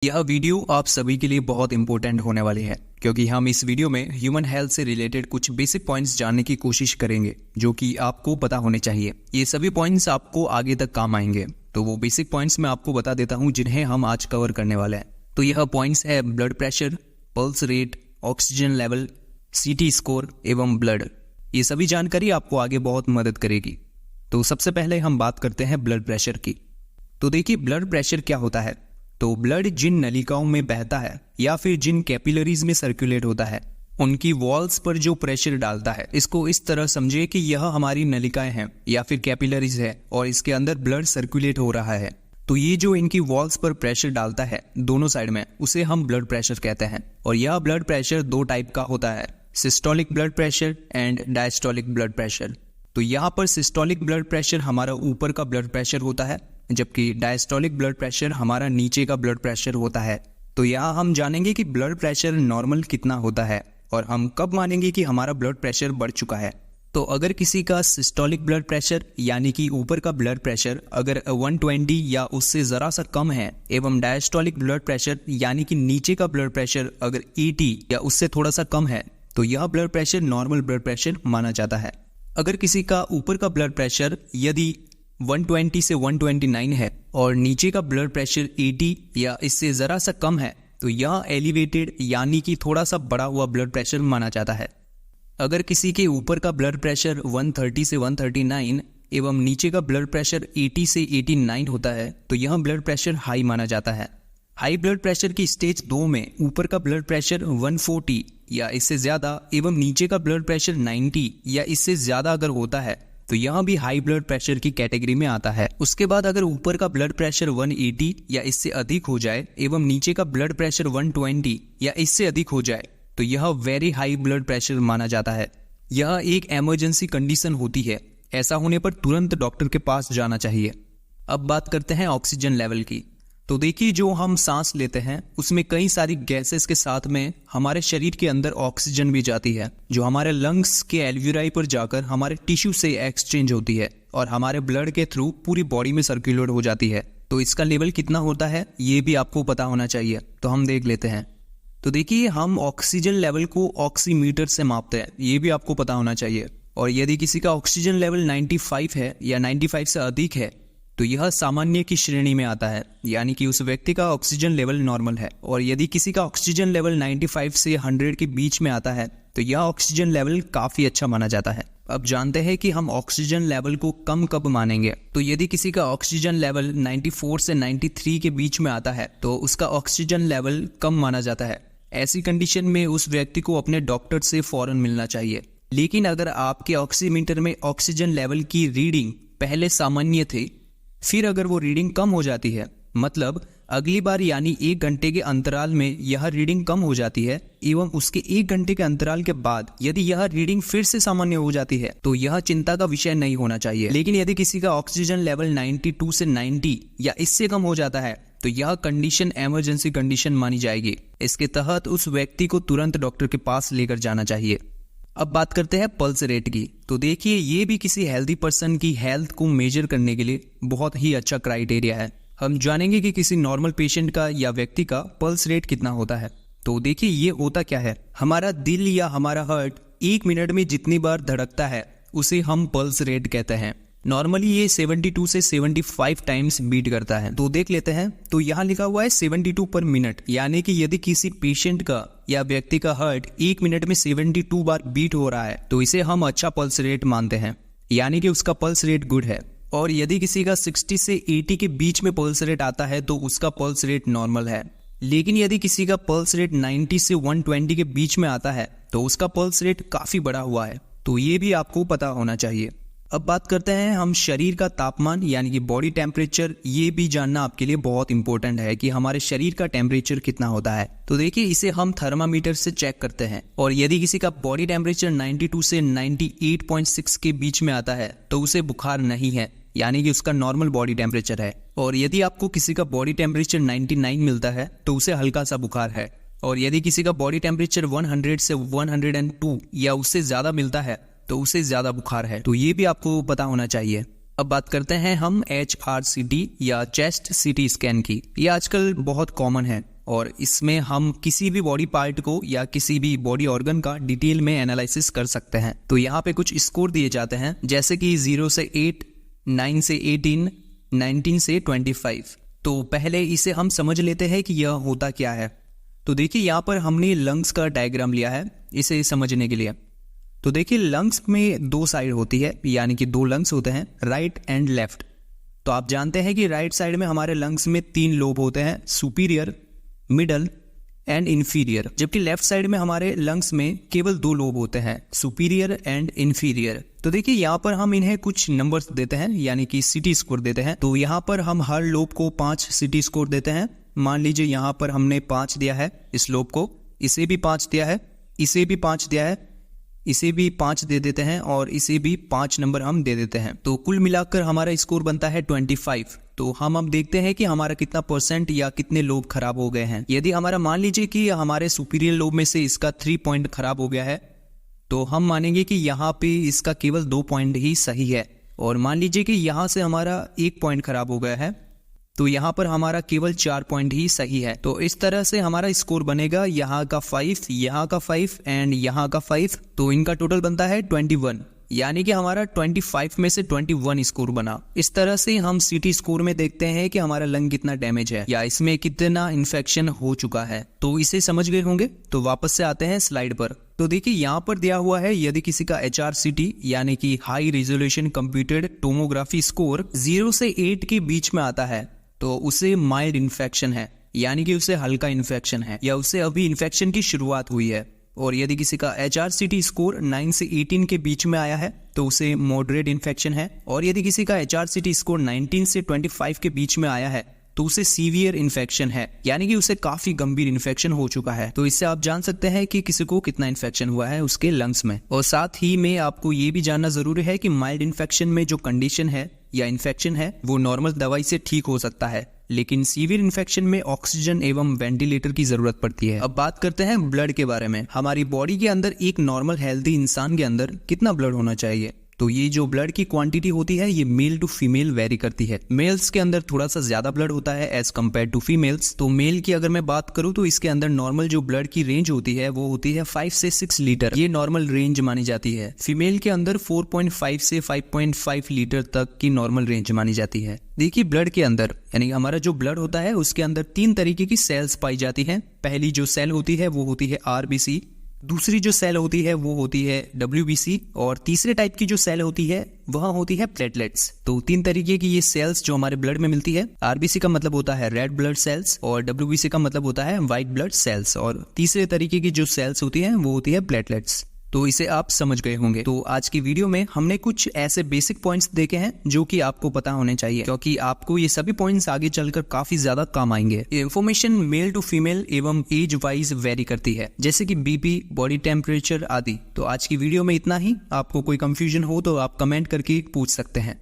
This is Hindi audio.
यह वीडियो आप सभी के लिए बहुत इंपॉर्टेंट होने वाली है क्योंकि हम इस वीडियो में ह्यूमन हेल्थ से रिलेटेड कुछ बेसिक पॉइंट्स जानने की कोशिश करेंगे जो कि आपको पता होने चाहिए। ये सभी पॉइंट्स आपको आगे तक काम आएंगे। तो वो बेसिक पॉइंट्स मैं आपको बता देता हूँ जिन्हें हम आज कवर करने वाले हैं। तो यह पॉइंट्स है blood pressure, pulse rate, oxygen level, CT score एवं ब्लड। ये सभी जानकारी आपको आगे बहुत मदद करेगी। तो सबसे पहले हम बात करते हैं ब्लड प्रेशर की। तो देखिए, ब्लड प्रेशर क्या होता है। तो ब्लड जिन नलिकाओं में बहता है या फिर जिन कैपिलरीज में सर्कुलेट होता है उनकी वॉल्स पर जो प्रेशर डालता है, इसको इस तरह समझिए कि यह हमारी नलिकाएं हैं या फिर कैपिलरीज है और इसके अंदर ब्लड सर्कुलेट हो रहा है। तो ये जो इनकी वॉल्स पर प्रेशर डालता है दोनों साइड में, उसे हम ब्लड प्रेशर कहते हैं। और यह ब्लड प्रेशर दो टाइप का होता है, systolic blood pressure and diastolic blood pressure. तो यहाँ पर सिस्टोलिक ब्लड प्रेशर हमारा ऊपर का ब्लड प्रेशर होता है, जबकि डायस्टोलिक ब्लड प्रेशर हमारा नीचे का ब्लड प्रेशर होता है। तो यहाँ हम जानेंगे कि ब्लड प्रेशर नॉर्मल कितना होता है और हम कब मानेंगे कि हमारा ब्लड प्रेशर बढ़ चुका है। तो अगर किसी का सिस्टोलिक ब्लड प्रेशर यानी कि ऊपर का ब्लड प्रेशर अगर 120 या उससे ज़रा सा कम है एवं डायस्टोलिक ब्लड प्रेशर यानी कि नीचे का ब्लड प्रेशर अगर 80 या उससे थोड़ा सा कम है, तो यह blood pressure normal blood pressure माना जाता है। अगर किसी का ऊपर का ब्लड प्रेशर यदि 120 से 129 है और नीचे का ब्लड प्रेशर 80 या इससे ज़रा सा कम है, तो यह एलिवेटेड यानी कि थोड़ा सा बढ़ा हुआ ब्लड प्रेशर माना जाता है। अगर किसी के ऊपर का ब्लड प्रेशर 130 से 139 एवं नीचे का ब्लड प्रेशर 80 से 89 होता है, तो यह ब्लड प्रेशर हाई माना जाता है। हाई ब्लड प्रेशर की स्टेज 2 में ऊपर का ब्लड प्रेशर 140 या इससे ज़्यादा एवं नीचे का ब्लड प्रेशर 90 या इससे ज़्यादा अगर होता है, तो यह भी हाई ब्लड प्रेशर की कैटेगरी में आता है। उसके बाद अगर ऊपर का ब्लड प्रेशर 180 या इससे अधिक हो जाए एवं नीचे का ब्लड प्रेशर 120 या इससे अधिक हो जाए, तो यह वेरी हाई ब्लड प्रेशर माना जाता है। यह एक इमरजेंसी कंडीशन होती है। ऐसा होने पर तुरंत डॉक्टर के पास जाना चाहिए। अब बात करते हैं ऑक्सीजन लेवल की। तो देखिए, जो हम सांस लेते हैं उसमें कई सारी गैसेस के साथ में हमारे शरीर के अंदर ऑक्सीजन भी जाती है, जो हमारे लंग्स के एल्वियोलाई पर जाकर हमारे टिश्यू से एक्सचेंज होती है और हमारे ब्लड के थ्रू पूरी बॉडी में सर्कुलेट हो जाती है। तो इसका लेवल कितना होता है ये भी आपको पता होना चाहिए। तो हम देख लेते हैं। तो देखिए, हम ऑक्सीजन लेवल को ऑक्सीमीटर से मापते हैं, ये भी आपको पता होना चाहिए। और यदि किसी का ऑक्सीजन लेवल 95 है या 95 से अधिक है, तो यह सामान्य की श्रेणी में आता है, यानी कि उस व्यक्ति का ऑक्सीजन लेवल नॉर्मल है। और यदि किसी का ऑक्सीजन लेवल 95 से 100 के बीच में आता है, तो यह ऑक्सीजन लेवल काफ़ी अच्छा माना जाता है। अब जानते हैं कि हम ऑक्सीजन लेवल को कम कब मानेंगे। तो यदि किसी का ऑक्सीजन लेवल 94 से 93 के बीच में आता है, तो उसका ऑक्सीजन लेवल कम माना जाता है। ऐसी कंडीशन में उस व्यक्ति को अपने डॉक्टर से फौरन मिलना चाहिए। लेकिन अगर आपके ऑक्सीमीटर में ऑक्सीजन लेवल की रीडिंग पहले सामान्य थी, फिर अगर वो रीडिंग कम हो जाती है, मतलब अगली बार यानी 1 घंटे के अंतराल में यह रीडिंग कम हो जाती है एवं उसके 1 घंटे के अंतराल के बाद यदि यह रीडिंग फिर से सामान्य हो जाती है, तो यह चिंता का विषय नहीं होना चाहिए। लेकिन यदि किसी का ऑक्सीजन लेवल 92 से 90 या इससे कम हो जाता है, तो यह कंडीशन इमरजेंसी कंडीशन मानी जाएगी। इसके तहत उस व्यक्ति को तुरंत डॉक्टर के पास लेकर जाना चाहिए। अब बात करते हैं पल्स रेट की। तो देखिए, ये भी किसी हेल्दी पर्सन की हेल्थ को मेजर करने के लिए बहुत ही अच्छा क्राइटेरिया है। हम जानेंगे कि किसी नॉर्मल पेशेंट का या व्यक्ति का पल्स रेट कितना होता है। तो देखिए, ये होता क्या है, हमारा दिल या हमारा हार्ट 1 मिनट में जितनी बार धड़कता है उसे हम पल्स रेट कहते हैं। नॉर्मली ये 72 से 75 टाइम्स बीट करता है। तो देख लेते हैं। तो यहाँ लिखा हुआ है 72 पर मिनट, यानी कि यदि किसी पेशेंट का या व्यक्ति का हार्ट 1 मिनट में 72 बार बीट हो रहा है, तो इसे हम अच्छा पल्स रेट मानते हैं, यानी कि उसका पल्स रेट गुड है। और यदि किसी का 60 से 80 के बीच में पल्स रेट आता है, तो उसका पल्स रेट नॉर्मल है। लेकिन यदि किसी का पल्स रेट 90 से 120 के बीच में आता है, तो उसका पल्स रेट काफ़ी बढ़ा हुआ है। तो ये भी आपको पता होना चाहिए। अब बात करते हैं हम शरीर का तापमान यानी कि बॉडी टेम्परेचर। ये भी जानना आपके लिए बहुत इंपॉर्टेंट है कि हमारे शरीर का टेम्परेचर कितना होता है। तो देखिए, इसे हम थर्मामीटर से चेक करते हैं। और यदि किसी का बॉडी टेम्परेचर 92 से 98.6 के बीच में आता है, तो उसे बुखार नहीं है, यानी कि उसका नॉर्मल बॉडी टेम्परेचर है। और यदि आपको किसी का बॉडी टेम्परेचर 99 मिलता है, तो उसे हल्का सा बुखार है। और यदि किसी का बॉडी टेम्परेचर 100 से 102 या उससे ज़्यादा मिलता है, तो उसे ज़्यादा बुखार है। तो ये भी आपको पता होना चाहिए। अब बात करते हैं हम HRCT या चेस्ट CT स्कैन की। ये आजकल बहुत कॉमन है और इसमें हम किसी भी बॉडी पार्ट को या किसी भी बॉडी ऑर्गन का डिटेल में एनालिसिस कर सकते हैं। तो यहाँ पे कुछ स्कोर दिए जाते हैं, जैसे कि 0 से 8, 9 से 18, 19 से 25। तो पहले इसे हम समझ लेते हैं कि यह होता क्या है। तो देखिए यहाँ पर हमने लंग्स का डायग्राम लिया है इसे समझने के लिए। तो देखिए लंग्स में 2 साइड होती है, यानी कि 2 लंग्स होते हैं, राइट एंड लेफ्ट। तो आप जानते हैं कि राइट साइड में हमारे लंग्स में 3 लोब होते हैं, सुपीरियर, मिडल एंड इंफीरियर, जबकि लेफ्ट साइड में हमारे लंग्स में केवल 2 लोब होते हैं, सुपीरियर एंड इंफीरियर। तो देखिए यहाँ पर हम इन्हें कुछ नंबर्स देते हैं, यानी कि CT स्कोर देते हैं। तो यहाँ पर हम हर लोब को 5 CT स्कोर देते हैं। मान लीजिए यहाँ पर हमने 5 दिया है इस लोब को, इसे भी 5 दिया है, इसे भी 5 दिया है, इसे भी 5 दे देते हैं और इसे भी 5 नंबर हम दे देते हैं। तो कुल मिलाकर हमारा स्कोर बनता है 25। तो हम अब देखते हैं कि हमारा कितना % या कितने लोब खराब हो गए हैं। यदि हमारा मान लीजिए कि हमारे सुपीरियर लोब में से इसका 3 पॉइंट खराब हो गया है, तो हम मानेंगे कि यहाँ पे इसका केवल 2 पॉइंट ही सही है। और मान लीजिए कि यहाँ से हमारा 1 पॉइंट खराब हो गया है, तो यहाँ पर हमारा केवल 4 पॉइंट ही सही है। तो इस तरह से हमारा स्कोर बनेगा यहाँ का 5, यहाँ का 5 एंड यहाँ का 5। तो इनका टोटल बनता है 21, यानी कि हमारा 25 में से 21 स्कोर बना। इस तरह से हम CT स्कोर में देखते हैं कि हमारा लंग कितना डैमेज है या इसमें कितना इन्फेक्शन हो चुका है। तो इसे समझ गए होंगे। तो वापस से आते हैं स्लाइड पर। तो देखिए यहाँ पर दिया हुआ है, यदि किसी का HRCT यानी कि high resolution computed tomography score 0 से 8 के बीच में आता है, तो उसे माइल्ड इन्फेक्शन है, यानी कि उसे हल्का इन्फेक्शन है या उसे अभी इन्फेक्शन की शुरुआत हुई है। और यदि किसी का HRCT स्कोर 9 से 18 के बीच में आया है, तो उसे मॉडरेट इन्फेक्शन है। और यदि किसी का HRCT स्कोर 19 से 25 के बीच में आया है, तो उसे सीवियर इन्फेक्शन है, यानी कि उसे काफी गंभीर इन्फेक्शन हो चुका है। तो इससे आप जान सकते हैं कि किसी को कितना इन्फेक्शन हुआ है उसके लंग्स में। और साथ ही में आपको ये भी जानना जरूरी है कि माइल्ड इन्फेक्शन में जो कंडीशन है या इन्फेक्शन है वो नॉर्मल दवाई से ठीक हो सकता है, लेकिन सीवियर इन्फेक्शन में ऑक्सीजन एवं वेंटिलेटर की जरूरत पड़ती है। अब बात करते हैं ब्लड के बारे में। हमारी बॉडी के अंदर एक नॉर्मल हेल्दी इंसान के अंदर कितना ब्लड होना चाहिए? तो ये जो ब्लड की क्वांटिटी होती है ये मेल टू फीमेल वेरी करती है। मेल्स के अंदर थोड़ा सा ज्यादा ब्लड होता है एज कम्पेयर टू फीमेल्स। तो मेल की अगर मैं बात करूं तो इसके अंदर नॉर्मल जो ब्लड की रेंज होती है वो होती है 5 से 6 लीटर, ये नॉर्मल रेंज मानी जाती है। फीमेल के अंदर 4.5 से 5.5 लीटर तक की नॉर्मल रेंज मानी जाती है। देखिए ब्लड के अंदर यानी हमारा जो ब्लड होता है उसके अंदर 3 तरीके की सेल्स पाई जाती हैं। पहली जो सेल होती है वो होती है RBC, दूसरी जो सेल होती है वो होती है WBC और तीसरे टाइप की जो सेल होती है वह होती है प्लेटलेट्स। तो 3 तरीके की ये सेल्स जो हमारे ब्लड में मिलती है। RBC का मतलब होता है रेड ब्लड सेल्स और WBC का मतलब होता है व्हाइट ब्लड सेल्स और तीसरे तरीके की जो सेल्स होती है वो होती है प्लेटलेट्स। तो इसे आप समझ गए होंगे। तो आज की वीडियो में हमने कुछ ऐसे बेसिक पॉइंट्स देखे हैं जो कि आपको पता होने चाहिए, क्योंकि आपको ये सभी पॉइंट्स आगे चलकर काफी ज्यादा काम आएंगे। ये इन्फॉर्मेशन मेल टू फीमेल एवं एज वाइज वेरी करती है, जैसे कि BP, बॉडी टेम्परेचर आदि। तो आज की वीडियो में इतना ही। आपको कोई कंफ्यूजन हो तो आप कमेंट करके पूछ सकते हैं।